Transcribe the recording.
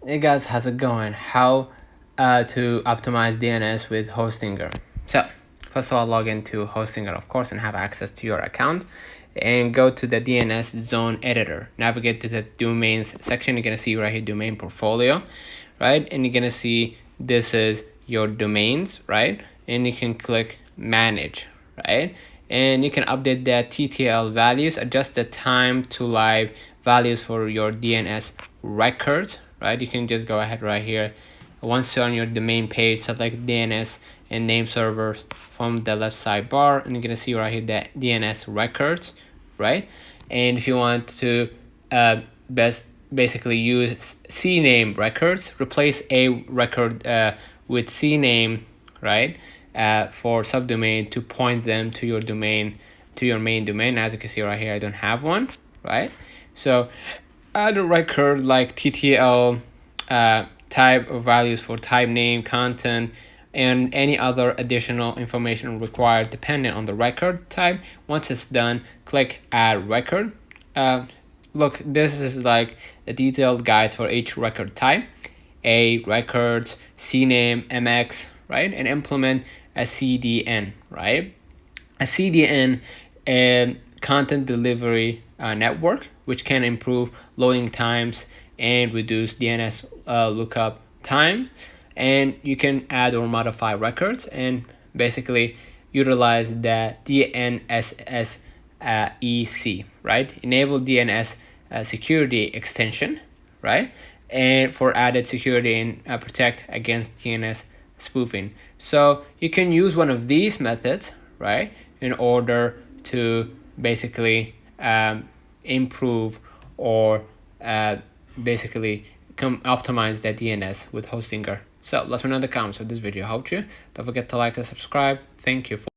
Hey guys, how's it going? How to optimize DNS with Hostinger. So first of all, log into Hostinger, of course, and have access to your account, and go to the DNS zone editor. Navigate to the domains section. You're gonna see right here domain portfolio, right? And you're gonna see this is your domains, right? And you can click manage, right? And you can update the TTL values, adjust the time to live values for your DNS records, right? You can just go ahead right here. Once you're on your domain page, select DNS and name servers from the left sidebar, and you're gonna see right here the DNS records, right? And if you want to basically use CNAME records, replace a record with CNAME, right? For subdomain to point them to your domain, to your main domain. As you can see right here, I don't have one, right? So add a record like TTL type of values for type name, content, and any other additional information required depending on the record type. Once it's done, click add record. Look, this is like a detailed guide for each record type, A, records, CNAME, MX, right? And implement a CDN, right? A CDN and content delivery network, which can improve loading times and reduce DNS lookup time. And you can add or modify records and basically utilize the DNSS EC, right? Enable DNS security extension, right? And for added security and protect against DNS spoofing. So you can use one of these methods, right, in order to basically improve or basically optimize the DNS with Hostinger. So let me know in the comments if this video helped you. Don't forget to like and subscribe. Thank you for